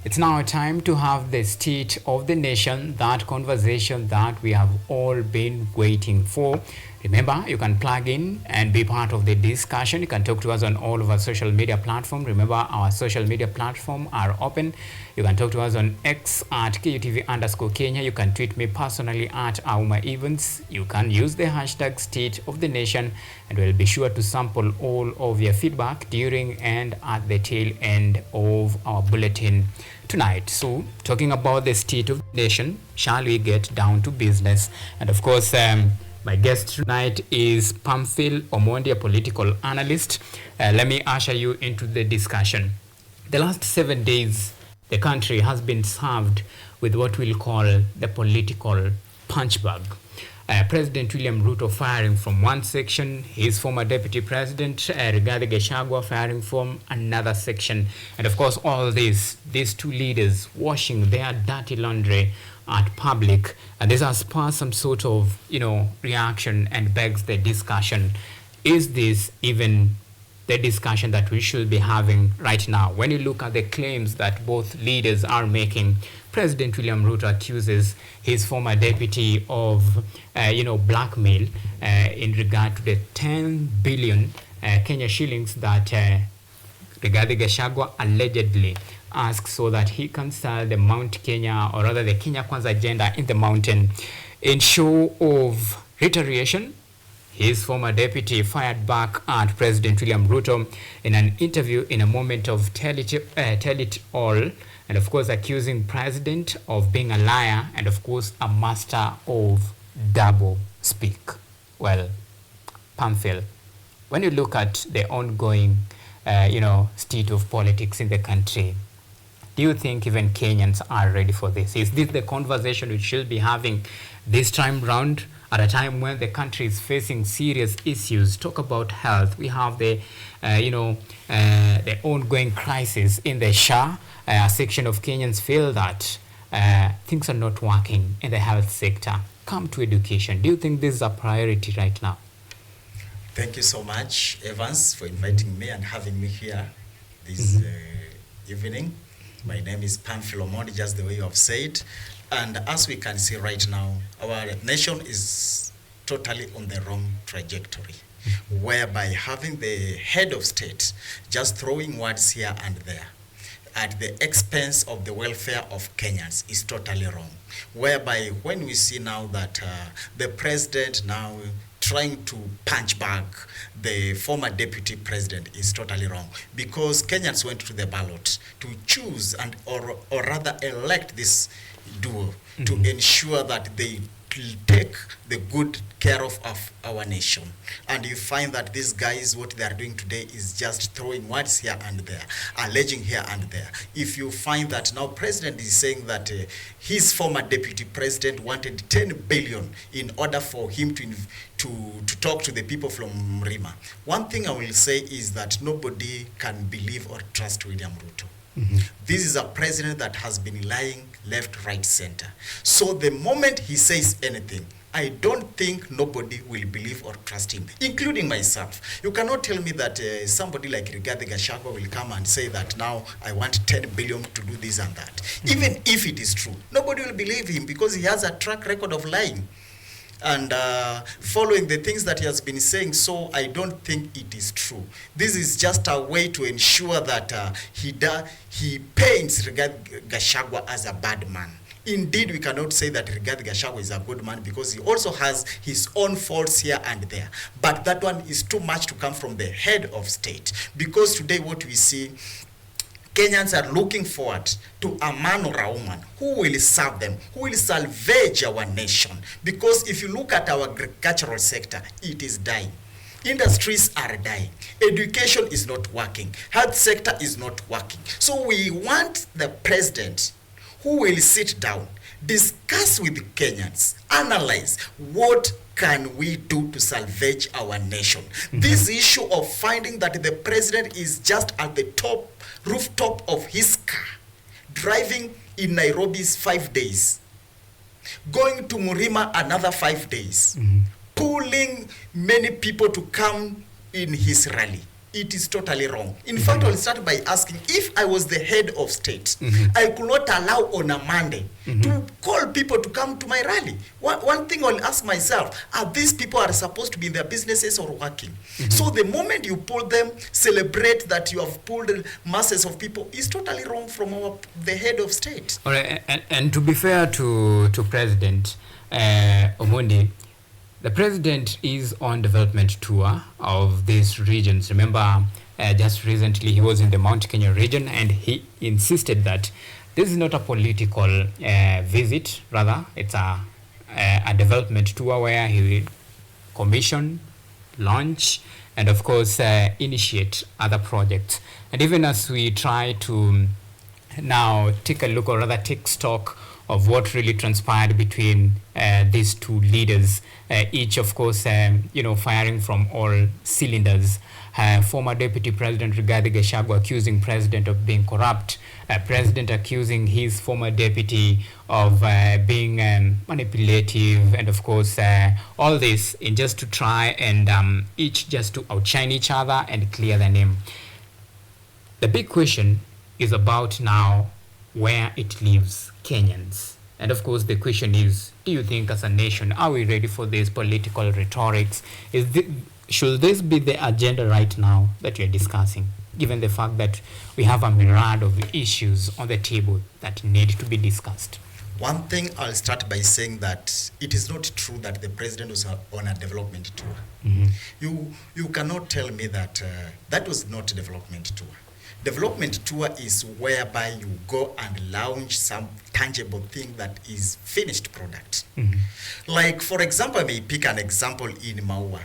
It's now time to have the state of the nation, that conversation that we have all been waiting for. Remember, you can plug in and be part of the discussion. You can talk to us on all of our social media platforms. Remember, our social media platforms are open. You can talk to us on X at KUTV_Kenya. You can tweet me personally at Auma Events. You can use the hashtag State of the Nation, and we'll be sure to sample all of your feedback during and at the tail end of our bulletin tonight. So, talking about the state of the nation, shall we get down to business? And of course, my guest tonight is Pamphile Omondi, a political analyst. Let me usher you into the discussion. The last 7 days, the country has been served with what we'll call the political punch bag. President William Ruto firing from one section, his former deputy president Rigathi Gachagua firing from another section, and of course all these two leaders washing their dirty laundry at public, and this has sparked some sort of reaction and begs the discussion: is this even the discussion that we should be having right now? When you look at the claims that both leaders are making, President William Ruto accuses his former deputy of, blackmail in regard to the 10 billion Kenya shillings that Rigathi Gachagua allegedly asked so that he can sell the Mount Kenya, or rather the Kenya Kwanza agenda in the mountain. In show of retaliation, his former deputy fired back at President William Ruto in an interview in a moment of tell it all, and of course accusing President of being a liar and of course a master of double speak. Well, Pamphile, when you look at the ongoing state of politics in the country, do you think even Kenyans are ready for this? Is this the conversation we should be having this time round, at a time when the country is facing serious issues? Talk about health. We have the ongoing crisis in the SHA. A section of Kenyans feel that things are not working in the health sector. Come to education. Do you think this is a priority right now? Thank you so much, Evans, for inviting me and having me here this evening. My name is Pamphile Omondi, just the way you have said. And as we can see right now, our nation is totally on the wrong trajectory, whereby having the head of state just throwing words here and there at the expense of the welfare of Kenyans is totally wrong. Whereby when we see now that the president now trying to punch back the former deputy president is totally wrong, because Kenyans went to the ballot to choose or rather elect this duo to ensure that they take the good care of our nation. And you find that these guys, what they are doing today is just throwing words here and there, alleging here and there. If you find that now president is saying that his former deputy president wanted 10 billion in order for him to talk to the people from Mrima. One thing I will say is that nobody can believe or trust William Ruto. This is a president that has been lying left, right, center. So the moment he says anything, I don't think nobody will believe or trust him, including myself. You cannot tell me that somebody like Rigathi Gachagua will come and say that now I want 10 billion to do this and that. Even if it is true, nobody will believe him because he has a track record of lying and following the things that he has been saying. So I don't think it is true. This is just a way to ensure that he paints Rigathi Gachagua as a bad man. Indeed, we cannot say that Rigathi Gachagua is a good man, because he also has his own faults here and there. But that one is too much to come from the head of state, because today what we see, Kenyans are looking forward to a man or a woman who will serve them, who will salvage our nation. Because if you look at our agricultural sector, it is dying. Industries are dying. Education is not working. Health sector is not working. So we want the president who will sit down, discuss with Kenyans, analyze what can we do to salvage our nation. This issue of finding that the president is just at the rooftop of his car, driving in Nairobi's 5 days, going to Murima another 5 days, pulling many people to come in his rally, it is totally wrong. In fact, I'll start by asking, if I was the head of state, I could not allow on a Monday to call people to come to my rally. One thing I'll ask myself, are these people are supposed to be in their businesses or working? So the moment you pull them, celebrate that you have pulled masses of people is totally wrong from the head of state. All right, and to be fair to President Omondi, the president is on development tour of these regions. Remember, just recently he was in the Mount Kenya region, and he insisted that this is not a political visit, rather it's a development tour where he will commission, launch, and of course initiate other projects. And even as we try to now take a look, or rather take stock of what really transpired between these two leaders, each of course firing from all cylinders. Former Deputy President Rigathi Gachagua accusing President of being corrupt, President accusing his former deputy of being manipulative, and of course all this in just to try and each just to outshine each other and clear their name. The big question is about now where it leaves Kenyans. And of course the question is, do you think as a nation, are we ready for this political rhetorics? Should this be the agenda right now that we're discussing, given the fact that we have a myriad of issues on the table that need to be discussed? One thing, I'll start by saying that it is not true that the president was on a development tour. You cannot tell me that that was not a development tour. Development tour is whereby you go and launch some tangible thing that is finished product. Like, for example, I may pick an example in Maua.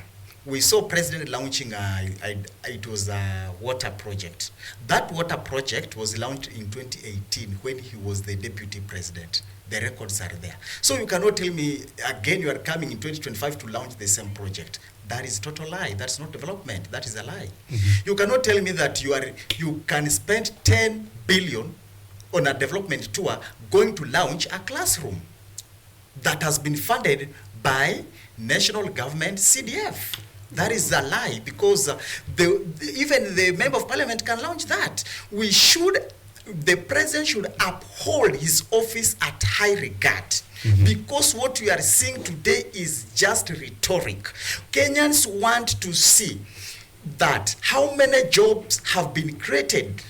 We saw President launching it was a water project. That water project was launched in 2018 when he was the deputy president. The records are there. So you cannot tell me again you are coming in 2025 to launch the same project. That is total lie. That's not development. That is a lie. You cannot tell me that you can spend 10 billion on a development tour going to launch a classroom that has been funded by national government CDF. That is a lie, because even the member of parliament can launch that. The president should uphold his office at high regard. Because what we are seeing today is just rhetoric. Kenyans want to see that how many jobs have been created.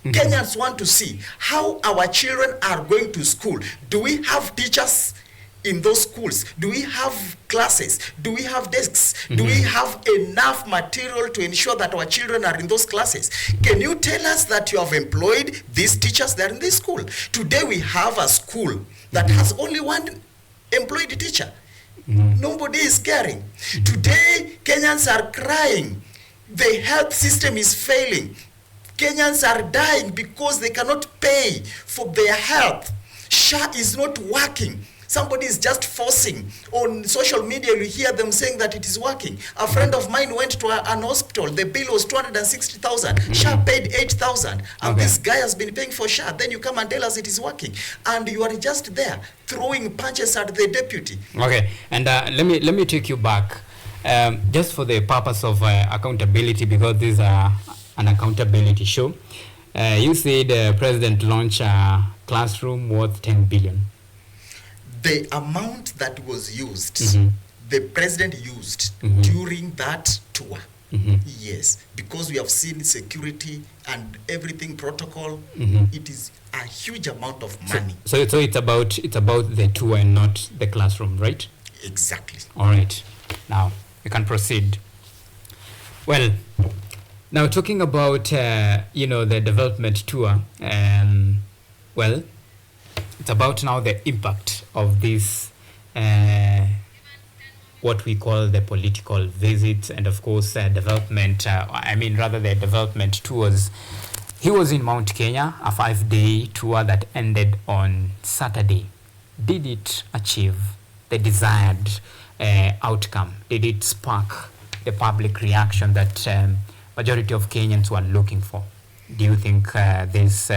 Kenyans want to see how our children are going to school. Do we have teachers in those schools? Do we have classes? Do we have desks? Do we have enough material to ensure that our children are in those classes? Can you tell us that you have employed these teachers that are in this school? Today we have a school that has only one employed teacher. Nobody is caring. Today Kenyans are crying. The health system is failing. Kenyans are dying because they cannot pay for their health. SHA is not working. Somebody is just forcing. On social media, you hear them saying that it is working. A friend of mine went to an hospital. The bill was 260,000. SHA paid 8,000. And this guy has been paying for SHA. Then you come and tell us it is working. And you are just there throwing punches at the deputy. Okay. And let me take you back. Just for the purpose of accountability, because this is an accountability show. You said the president launched a classroom worth 10 billion. The amount that was used, the president used during that tour. Yes, because we have seen security and everything protocol, it is a huge amount of money. So it's about the tour and not the classroom, right? Exactly. All right. Now we can proceed. Well, now talking about the development tour, well, it's about now the impact of this what we call the political visits, and of course development, the development tours. He was in Mount Kenya, a 5-day tour that ended on Saturday. Did it achieve the desired outcome? Did it spark the public reaction that majority of Kenyans were looking for? Do you think these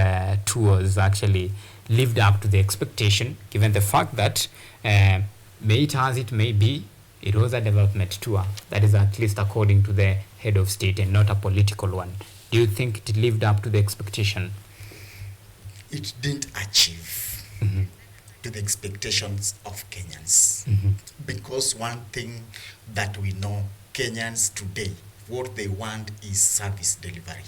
tours actually lived up to the expectation, given the fact that may it as it may be, It was a development tour. That is at least according to the head of state and not a political one. Do you think it lived up to the expectation? It didn't achieve to the expectations of Kenyans. Because one thing that we know, Kenyans today, what they want is service delivery.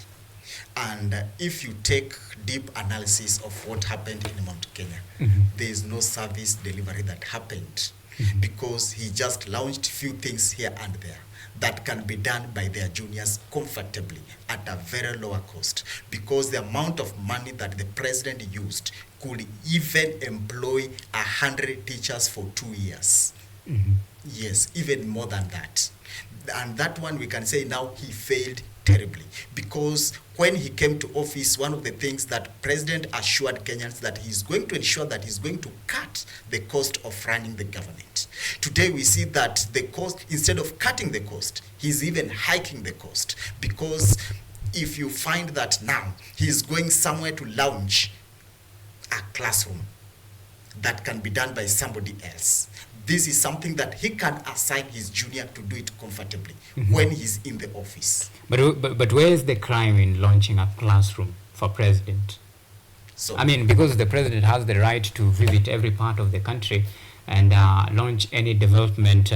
And if you take deep analysis of what happened in Mount Kenya, there is no service delivery that happened because he just launched few things here and there that can be done by their juniors comfortably at a very lower cost, because the amount of money that the president used could even employ 100 teachers for 2 years. Yes, even more than that. And that one we can say now he failed terribly, because when he came to office, one of the things that president assured Kenyans that he's going to ensure that he's going to cut the cost of running the government. Today we see that the cost, instead of cutting the cost, he's even hiking the cost, because if you find that now he's going somewhere to launch a classroom that can be done by somebody else, this is something that he can assign his junior to do it comfortably when he's in the office. But where is the crime in launching a classroom for president? So, I mean, because the president has the right to visit every part of the country and launch any development,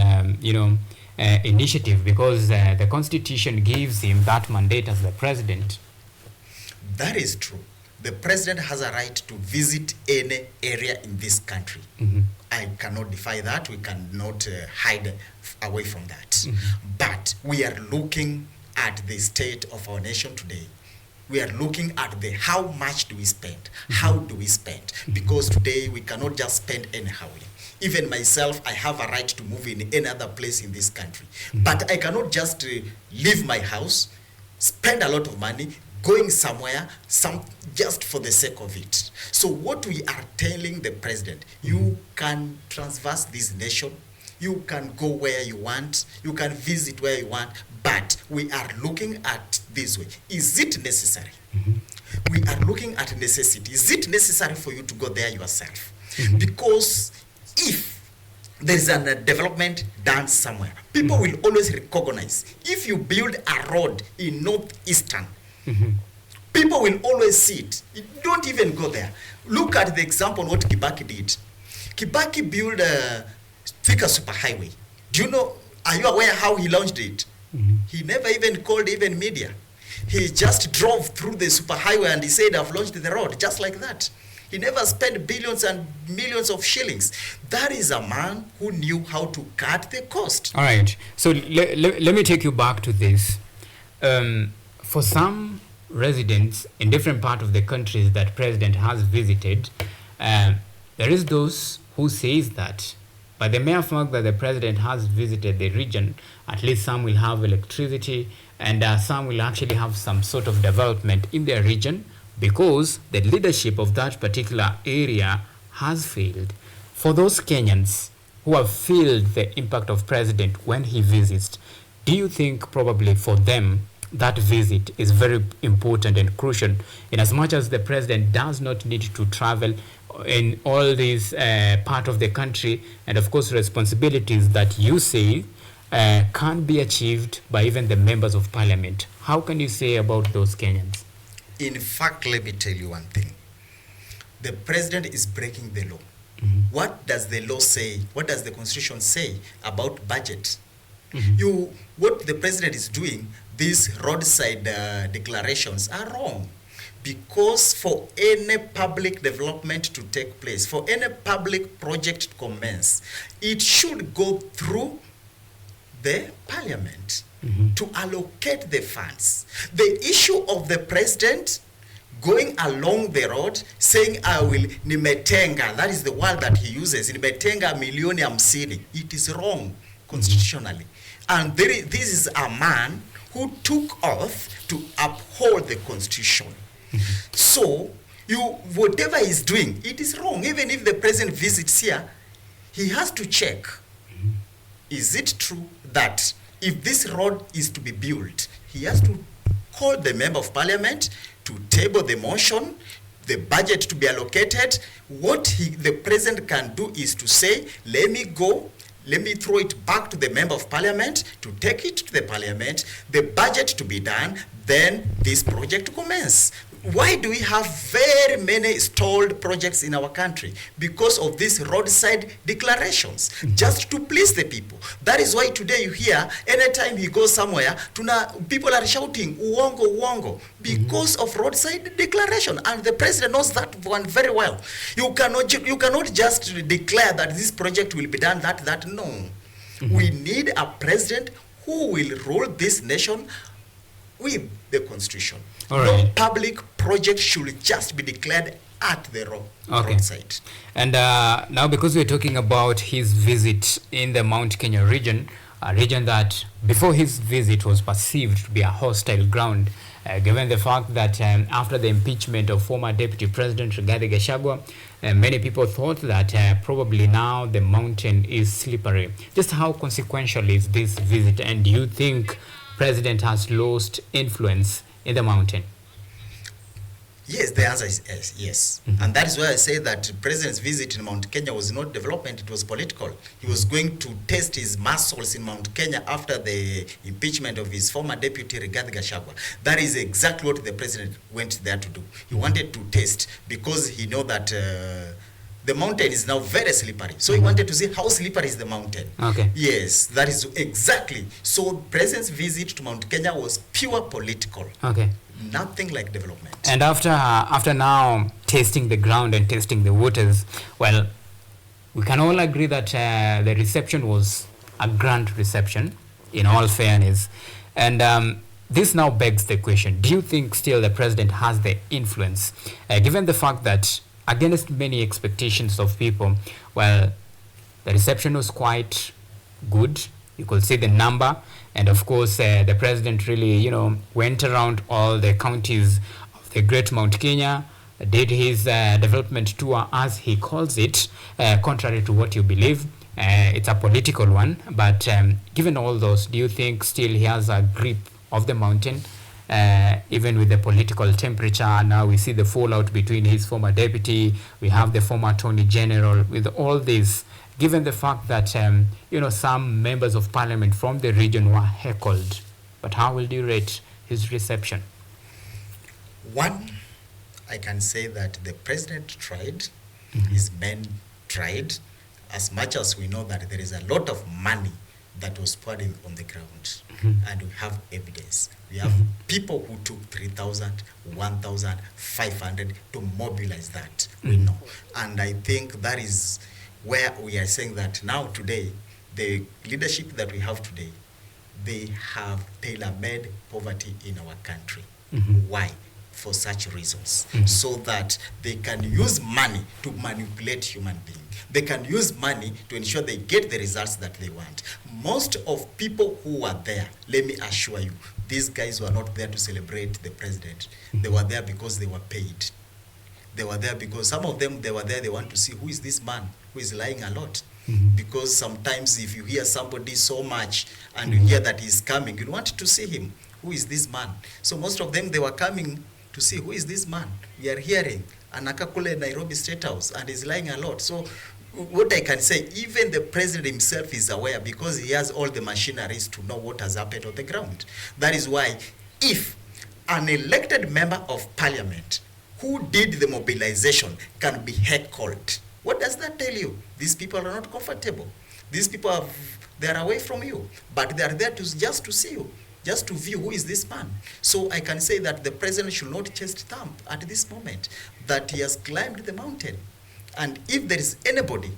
initiative, because the constitution gives him that mandate as the president. that is true. The president has a right to visit any area in this country. I cannot defy that. We cannot hide away from that. But we are looking at the state of our nation today. We are looking at the how much do we spend, how do we spend, because today we cannot just spend anyhow. Even myself, I have a right to move in any other place in this country. But I cannot just leave my house, spend a lot of money, going somewhere just for the sake of it. So what we are telling the president, you can traverse this nation, you can go where you want, you can visit where you want, but we are looking at this way. Is it necessary? We are looking at necessity. Is it necessary for you to go there yourself? Because if there's a development done somewhere, people will always recognize. If you build a road in northeastern, people will always see it. You don't even go there. Look at the example what Kibaki did. Kibaki built a Thika superhighway. Do you know, are you aware how he launched it? He never even called even media. He just drove through the superhighway and he said, I've launched the road, just like that. He never spent billions and millions of shillings. That is a man who knew how to cut the cost. All right. So let me take you back to this. For some residents in different parts of the countries that president has visited, there is those who says that by the mere fact that the president has visited the region, at least some will have electricity and some will actually have some sort of development in their region, because the leadership of that particular area has failed. For those Kenyans who have felt the impact of president when he visits, do you think probably for them that visit is very important and crucial, in as much as the president does not need to travel in all these part of the country, and of course responsibilities that you say can be achieved by even the members of parliament? How can you say about those Kenyans? In fact, let me tell you one thing. The president is breaking the law. What does the law say? What does the constitution say about budget? What the president is doing, these roadside declarations are wrong. Because for any public development to take place, for any public project to commence, it should go through the parliament to allocate the funds. The issue of the president going along the road saying, I will nimetenga, that is the word that he uses, nimetenga milioni hamsini. It is wrong constitutionally. And this is a man who took oath to uphold the constitution. So, whatever he's doing, it is wrong. Even if the president visits here, he has to check. Is it true that if this road is to be built, he has to call the member of parliament to table the motion, the budget to be allocated? What the president can do is to say, let me go, let me throw it back to the member of parliament to take it to the parliament, the budget to be done, then this project to commence. Why do we have very many stalled projects in our country? Because of these roadside declarations, just to please the people. That is why today you hear, anytime you go somewhere, people are shouting, uongo, uongo, because of roadside declaration. And the president knows that one very well. You cannot just declare that this project will be done, that, no. We need a president who will rule this nation with the constitution. All right. No public project should just be declared at the roadside. And now, because we're talking about his visit in the Mount Kenya region, a region that before his visit was perceived to be a hostile ground, given the fact that after the impeachment of former Deputy President Rigathi Gachagua, many people thought that probably now the mountain is slippery. Just how consequential is this visit, and do you think President has lost influence in the mountain? Yes, the answer is yes. And that is why I say that President's visit in Mount Kenya was not development, it was political. He was going to test his muscles in Mount Kenya after the impeachment of his former deputy Rigathi Gachagua. That is exactly what the president went there to do. He wanted to test because he know that the mountain is now very slippery. So he wanted to see how slippery is the mountain. Okay. Yes, that is exactly. So President's visit to Mount Kenya was pure political. Okay. Nothing like development. And after now tasting the ground and tasting the waters, well, we can all agree that the reception was a grand reception, in all fairness. And this now begs the question, do you think still the president has the influence, given the fact that against many expectations of people, well, the reception was quite good. You could see the number. And of course, the president really, went around all the counties of the Great Mount Kenya, did his development tour, as he calls it, contrary to what you believe. It's a political one. But given all those, do you think still he has a grip of the mountain? Even with the political temperature, now we see the fallout between his former deputy, we have the former attorney general. With all this, given the fact that some members of parliament from the region were heckled, but how will you rate his reception? One, I can say that the president tried, his men tried, as much as we know that there is a lot of money that was poured on the ground, and we have evidence. We have people who took 3,000, 1,500 to mobilize that. We know. And I think that is where we are saying that now today, the leadership that we have today, they have tailor-made poverty in our country. Why? For such reasons. So that they can use money to manipulate human beings. They can use money to ensure they get the results that they want. Most of people who were there, let me assure you, these guys were not there to celebrate the president. They were there because they were paid. They were there because some of them, they were there, they want to see who is this man who is lying a lot. Because sometimes if you hear somebody so much and you hear that he's coming, you want to see him. Who is this man? So most of them, they were coming to see who is this man. We are hearing Anakakule Nairobi State House and he's lying a lot. So what I can say, even the president himself is aware because he has all the machineries to know what has happened on the ground. That is why if an elected member of parliament who did the mobilization can be heckled, what does that tell you? These people are not comfortable. These people they are away from you, but they are there just to see you, just to view who is this man. So I can say that the president should not chest thump at this moment that he has climbed the mountain. And if there is anybody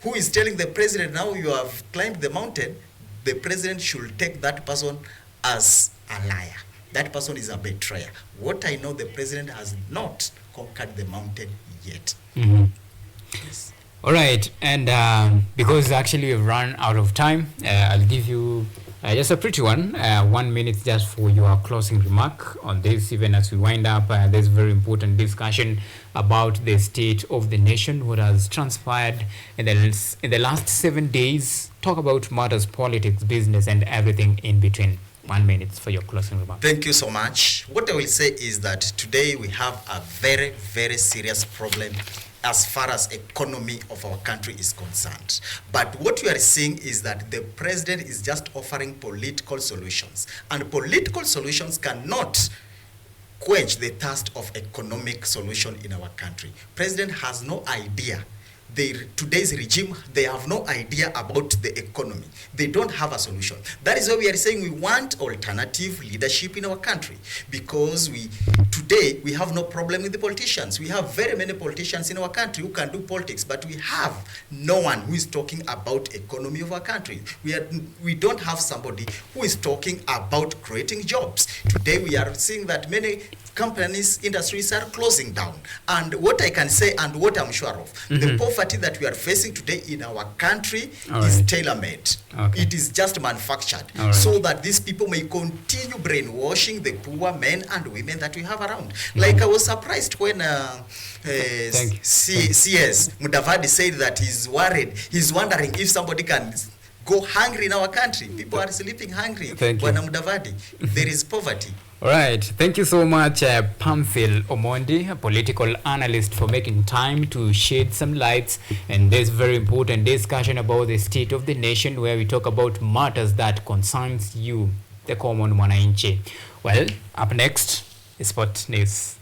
who is telling the president, now you have climbed the mountain, the president should take that person as a liar. That person is a betrayer. What I know, the president has not conquered the mountain yet. Yes. All right, and because actually we've run out of time, I'll give you just a pretty one, 1 minute just for your closing remark on this, even as we wind up this very important discussion about the state of the nation, what has transpired in the last 7 days. Talk about matters, politics, business, and everything in between. 1 minute for your closing remarks. Thank you so much. What I will say is that today we have a very, very serious problem as far as economy of our country is concerned. But what we are seeing is that the president is just offering political solutions, and political solutions cannot quench the thirst of economic solution in our country. President has no idea. Today's regime, they have no idea about the economy. They don't have a solution. That is why we are saying we want alternative leadership in our country, because today we have no problem with the politicians. We have very many politicians in our country who can do politics, but we have no one who is talking about economy of our country. We don't have somebody who is talking about creating jobs. Today we are seeing that many companies, industries are closing down. And what I can say, and what I'm sure of, the poverty that we are facing today in our country is tailor-made. Okay. It is just manufactured, so that these people may continue brainwashing the poor men and women that we have around. Like I was surprised when CS Mudavadi said that he's wondering if somebody can go hungry in our country. People are sleeping hungry. Bwana Mudavadi, there is poverty. All right. Thank you so much, Pamphil Omondi, a political analyst, for making time to shed some lights in this very important discussion about the state of the nation, where we talk about matters that concerns you, the common mwananchi. Well, up next is Sport News.